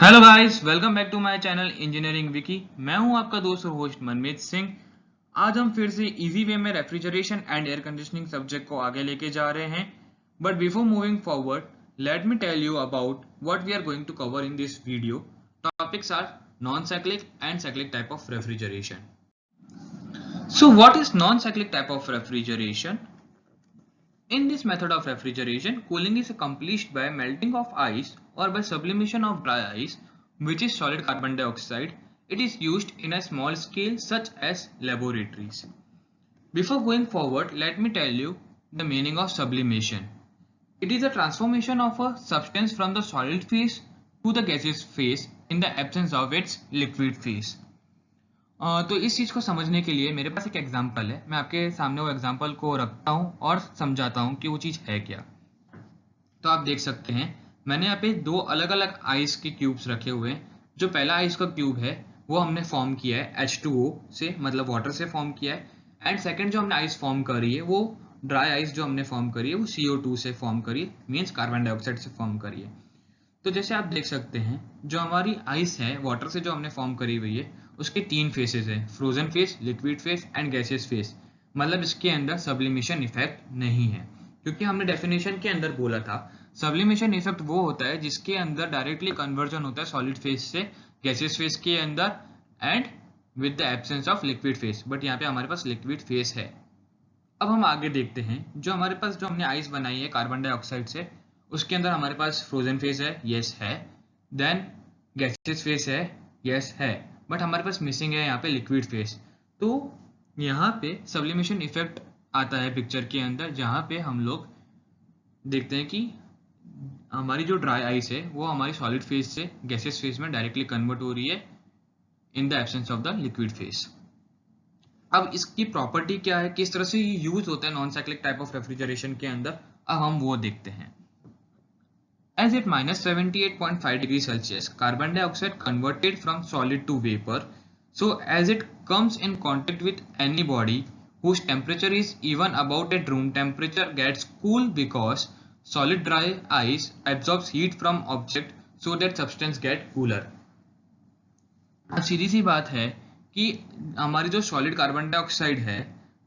Hello guys, welcome back to my channel engineering Vicky. मैं हूं आपका दोस्त और होस्ट मनमीत सिंह। आज हम फिर से इजी वे में refrigeration and air conditioning subject को आगे लेके जा रहे हैं। But before moving forward, let me tell you about what we are going to cover in this video. Topics are non cyclic and cyclic type of refrigeration. So what is non cyclic type of refrigeration? In this method of refrigeration, cooling is accomplished by melting of ice or by sublimation of dry ice, which is solid carbon dioxide. It is used in a small scale such as laboratories. Before going forward, let me tell you the meaning of sublimation. It is a transformation of a substance from the solid phase to the gaseous phase in the absence of its liquid phase. तो इस चीज़ को समझने के लिए मेरे पास एक example है। मैं आपके सामने वो एग्जांपल को रखता हूँ और समझाता हूँ कि वो चीज़ है क्या। तो आप देख सकते हैं, मैंने यहाँ पे दो अलग अलग आइस के क्यूब्स रखे हुए हैं। जो पहला आइस का क्यूब है वो हमने फॉर्म किया है H2O से, मतलब वाटर से फॉर्म किया है। एंड सेकेंड जो हमने आइस फॉर्म करी है वो ड्राई आइस जो हमने फॉर्म करी है वो CO2 से फॉर्म करी है, मीन्स कार्बन डाइऑक्साइड से फॉर्म करी है। तो जैसे आप देख सकते हैं, जो हमारी आइस है वाटर से जो हमने फॉर्म करी हुई है उसके तीन फेसेस हैं, frozen face, liquid phase and gaseous face. मतलब इसके अंदर सब्लिमेशन इफेक्ट नहीं है, क्योंकि हमने डेफिनेशन के अंदर बोला था सब्लिमेशन इफेक्ट वो होता है जिसके अंदर डायरेक्टली कन्वर्जन होता है सॉलिड फेस से गैसियस फेस के अंदर and with the absence of liquid phase. But यहाँ पे हमारे पास लिक्विड फेस है। अब हम आगे देखते हैं, जो हमारे पास जो हमने आइस बनाई है कार्बन डाइऑक्साइड से, उसके अंदर हमारे पास फ्रोजन फेस है, यस है। देन गैसियस फेस है, यस है। बट हमारे पास मिसिंग है यहाँ पे लिक्विड फेस। तो यहाँ पे सब्लिमेशन इफेक्ट आता है पिक्चर के अंदर, जहाँ पे हम लोग देखते हैं कि हमारी जो ड्राई आइस है वो हमारी सॉलिड फेस से गैसियस फेस में डायरेक्टली कन्वर्ट हो रही है in the absence of the liquid phase. अब इसकी प्रॉपर्टी क्या है, किस तरह से ये यूज होता है non cyclic type of refrigeration के अंदर, अब हम वो देखते हैं। As at minus 78.5 degrees Celsius, carbon dioxide converted from solid to vapor. So as it comes in contact with any body whose temperature is even about at room temperature gets cool because solid dry ice absorbs heat from object so that substance get cooler. अब सीधी सी बात है कि हमारी जो solid carbon dioxide है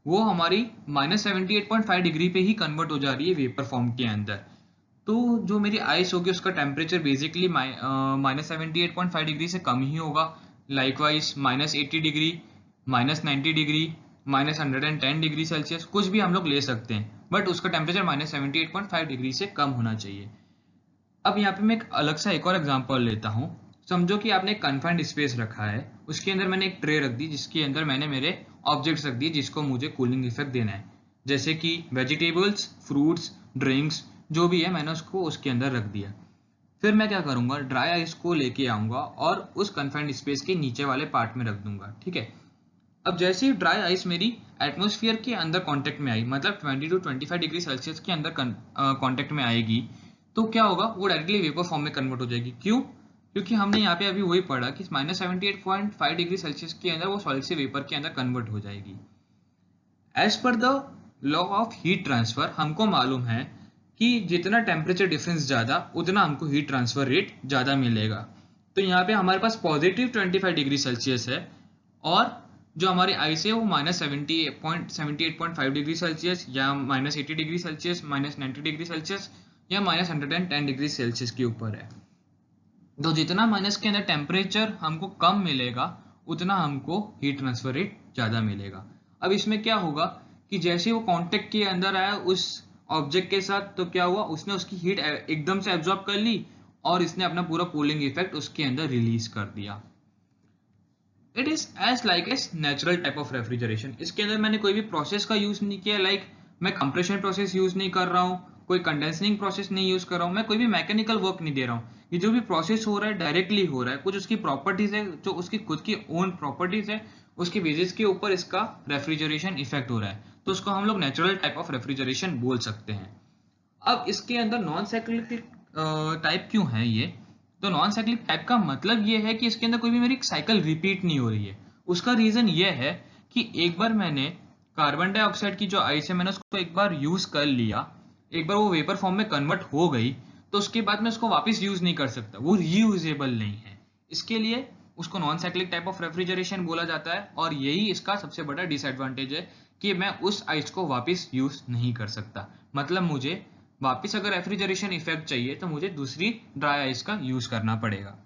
वो हमारी -78.5 degree पे ही कन्वर्ट हो जा रही है वेपर फॉर्म के अंदर। तो जो मेरी आइस होगी उसका टेम्परेचर बेसिकली -78.5 डिग्री से कम ही होगा। Likewise -80 degree, -90 degree, -110 degree Celsius कुछ भी हम लोग ले सकते हैं, बट उसका टेम्परेचर -78.5 डिग्री से कम होना चाहिए। अब यहाँ पे मैं एक अलग सा एक और एग्जांपल लेता हूँ। समझो कि आपने एक कन्फाइंड स्पेस रखा है, उसके अंदर मैंने एक ट्रे रख दी जिसके अंदर मैंने मेरे ऑब्जेक्ट्स रख दिए जिसको मुझे कूलिंग इफेक्ट देना है, जैसे कि वेजिटेबल्स, फ्रूट्स, ड्रिंक्स, जो भी है मैंने उसको उसके अंदर रख दिया। फिर मैं क्या करूंगा, ड्राई आइस को लेके आऊंगा और उस कन्फाइंड स्पेस के नीचे वाले पार्ट में रख दूंगा, ठीक है। अब जैसे ही ड्राई आइस मेरी एटमोस्फियर के अंदर कांटेक्ट में आई, मतलब 20 to 25 डिग्री सेल्सियस के अंदर कांटेक्ट में आएगी, तो क्या होगा, वो डायरेक्टली वेपर फॉर्म में कन्वर्ट हो जाएगी। क्यों? क्योंकि हमने यहाँ पे अभी वही पढ़ा कि -78.5 डिग्री सेल्सियस के अंदर वो सॉलिड से वेपर के अंदर कन्वर्ट हो जाएगी। As per the law of heat transfer हमको मालूम है कि जितना टेम्परेचर डिफरेंस ज्यादा उतना हमको हीट ट्रांसफर रेट ज्यादा मिलेगा। तो यहाँ पे हमारे पास पॉजिटिव 25 डिग्री सेल्सियस है और जो हमारी आइस है वो -78.5 डिग्री सेल्सियस या -80 डिग्री सेल्सियस, -90 डिग्री सेल्सियस या -110 डिग्री सेल्सियस के ऊपर है। तो जितना माइनस के अंदर टेम्परेचर हमको कम मिलेगा उतना हमको हीट ट्रांसफर रेट ज्यादा मिलेगा। अब इसमें क्या होगा कि जैसे वो कांटेक्ट के अंदर आया उस ऑब्जेक्ट के साथ, तो क्या हुआ, उसने उसकी हीट एकदम से एब्जॉर्ब कर ली और इसने अपना पूरा कूलिंग इफेक्ट उसके अंदर रिलीज कर दिया। It is as like as natural type of refrigeration. इसके अंदर मैंने कोई भी प्रोसेस का यूज नहीं किया, लाइक मैं कंप्रेशन प्रोसेस यूज नहीं कर रहा हूँ, कोई कंडेंसिंग प्रोसेस नहीं यूज कर रहा हूँ, मैं कोई भी मैकेनिकल वर्क नहीं दे रहा हूँ। ये जो भी प्रोसेस हो रहा है डायरेक्टली हो रहा है, कुछ उसकी प्रॉपर्टीज है जो उसकी खुद की ओन प्रॉपर्टीज है, उसके बेसिस के ऊपर इसका रेफ्रिजरेशन इफेक्ट हो रहा है, तो उसको हम लोग नेचुरल टाइप ऑफ रेफ्रिजरेशन बोल सकते हैं। अब इसके अंदर नॉन साइक्लिक टाइप क्यों है ये? तो नॉन साइक्लिक टाइप का मतलब ये है कि इसके अंदर कोई भी मेरी साइकिल रिपीट नहीं हो रही है। उसका रीजन ये है कि एक बार मैंने कार्बन डाइऑक्साइड की जो आइस है मैंने उसको एक बार यूज कर लिया, एक बार वो वेपर फॉर्म में कन्वर्ट हो गई, तो उसके बाद मैं उसको वापस यूज नहीं कर सकता, वो रीयूजेबल नहीं है। इसके लिए उसको non cyclic type of refrigeration बोला जाता है, और यही इसका सबसे बड़ा डिसएडवांटेज है कि मैं उस आइस को वापस यूज नहीं कर सकता। मतलब मुझे वापस अगर रेफ्रिजरेशन इफेक्ट चाहिए तो मुझे दूसरी ड्राई आइस का यूज करना पड़ेगा।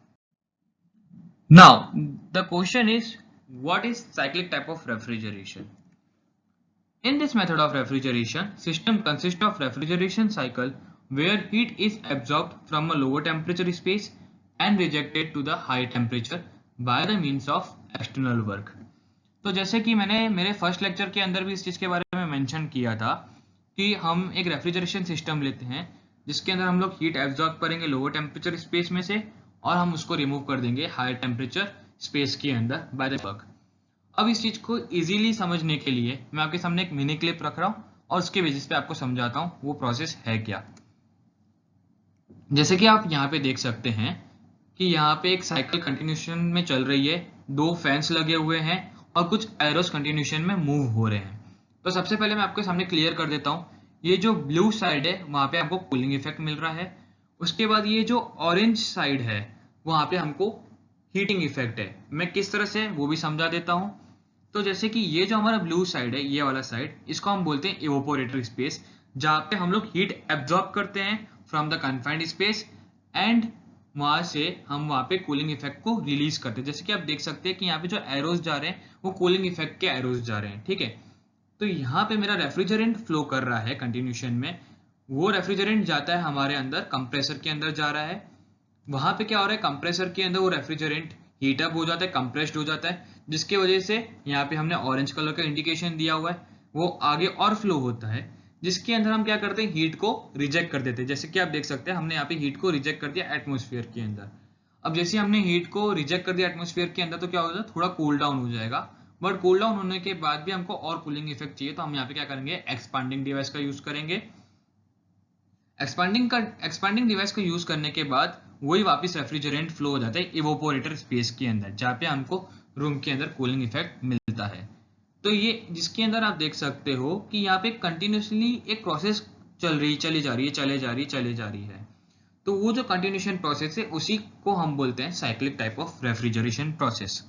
Now the question is, what is cyclic type of refrigeration? In this method of refrigeration, system consists of refrigeration cycle where heat is absorbed from a lower temperature space and rejected to the high temperature by the means of external work. तो जैसे कि मैंने मेरे first lecture के अंदर भी इस चीज़ के बारे में मेंशन किया था कि हम एक रेफ्रिजरेशन सिस्टम लेते हैं जिसके अंदर हम लोग हीट एब्जॉर्ब करेंगे लोअर टेम्परेचर स्पेस में से, और हम उसको रिमूव कर देंगे हायर टेम्परेचर स्पेस के अंदर बाय द वर्क। अब इस चीज को इजीली समझने के लिए मैं आपके सामने एक मिनी क्लिप रख रहा हूं और उसके बेसिस पे आपको समझाता हूं वो प्रोसेस है क्या। जैसे कि आप यहाँ पे देख सकते हैं कि यहाँ पे एक साइकिल कंटिन्यूशन में चल रही है, दो फैंस लगे हुए हैं और कुछ एरोस कंटिन्यूशन में मूव हो रहे हैं। तो सबसे पहले मैं आपके सामने क्लियर कर देता हूँ, ये जो ब्लू साइड है वहां पे आपको कूलिंग इफेक्ट मिल रहा है। उसके बाद ये जो ऑरेंज साइड है वहां पे हमको हीटिंग इफेक्ट है। मैं किस तरह से वो भी समझा देता हूँ। तो जैसे कि ये जो हमारा ब्लू साइड है, ये वाला साइड, इसको हम बोलते हैं इवोपोरेटर स्पेस, जहाँ पे हम लोग हीट एब्जॉर्ब करते हैं from the confined space and वहां से हम वहां पे कूलिंग इफेक्ट को रिलीज करते हैं। जैसे कि आप देख सकते हैं कि यहाँ पे जो एरोज जा रहे हैं वो कूलिंग इफेक्ट के एरोज जा रहे हैं, ठीक है। तो यहाँ पे मेरा रेफ्रिजरेंट फ्लो कर रहा है कंटिन्यूशन में, वो रेफ्रिजरेंट जाता है हमारे अंदर कंप्रेसर के अंदर जा रहा है। वहां पे क्या हो रहा है, कंप्रेसर के अंदर वो रेफ्रिजरेंट हीट अप हो जाता है, कंप्रेस्ड हो जाता है, जिसकी वजह से यहाँ पे हमने ऑरेंज कलर का इंडिकेशन दिया हुआ है, वो आगे और फ्लो होता है, जिसके अंदर हम क्या करते हैं, हीट को रिजेक्ट कर देते हैं। जैसे कि आप देख सकते हैं हमने यहाँ पे हीट को रिजेक्ट कर दिया एटमोस्फेयर के अंदर। अब जैसे हमने हीट को रिजेक्ट कर दिया एटमोस्फेयर के अंदर तो क्या होगा, थोड़ा कूल डाउन हो जाएगा, बट कूल डाउन होने के बाद भी हमको और कूलिंग इफेक्ट चाहिए, तो हम यहाँ पे क्या करेंगे, एक्सपांडिंग डिवाइस का यूज करेंगे। एक्सपांडिंग डिवाइस को यूज करने के बाद वही वापस रेफ्रिजरेंट फ्लो हो जाता है इवोपोरेटर स्पेस के अंदर, जहाँ पे हमको रूम के अंदर कूलिंग इफेक्ट मिलता है। तो ये जिसके अंदर आप देख सकते हो कि यहाँ पे कंटिन्यूसली एक प्रोसेस चली जा रही है। तो वो जो कंटिन्यूशन प्रोसेस है उसी को हम बोलते हैं cyclic type of refrigeration process,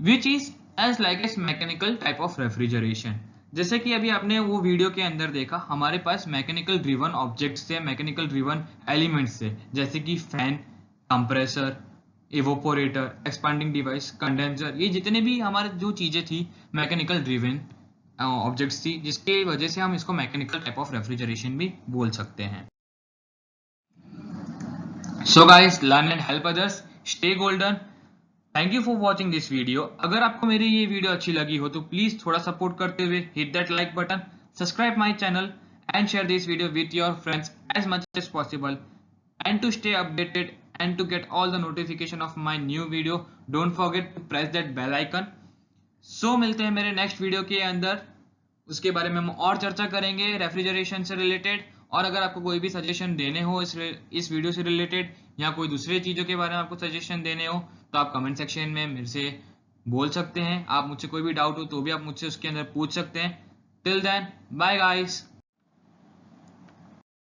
which is as like as mechanical type of refrigeration. जैसे कि अभी आपने वो वीडियो के अंदर देखा, हमारे पास मैकेनिकल ड्रिवन ऑब्जेक्ट्स से, मैकेनिकल ड्रिवन एलिमेंट्स से, जैसे कि fan, compressor, evaporator, expanding device, condenser, ये जितने भी हमारे जो चीजें थी मैकेनिकल ड्रिवन ऑब्जेक्ट्स थी, जिसके वजह से हम इसको मैकेनिकल टाइप ऑफ रेफ्रिजरेशन भी बोल सकते हैं। So guys, learn and help others, stay golden. Thank you for watching this video. अगर आपको मेरी ये वीडियो अच्छी लगी हो तो प्लीज थोड़ा सपोर्ट करते हुए hit that like button, subscribe my channel and share this video with your friends as much as possible, and to stay updated and to get all the notification of my new video, don't forget to press that bell icon. So मिलते हैं मेरे next video के अंदर, उसके बारे में हम और चर्चा करेंगे रेफ्रिजरेशन से रिलेटेड। और अगर आपको कोई भी सजेशन देने हो इस वीडियो से रिलेटेड या कोई दूसरे चीजों के बारे में आपको सजेशन देने हो तो आप कमेंट सेक्शन में मेरे से बोल सकते हैं। आप मुझसे कोई भी डाउट हो तो भी आप मुझसे उसके अंदर पूछ सकते हैं। Till then, bye guys.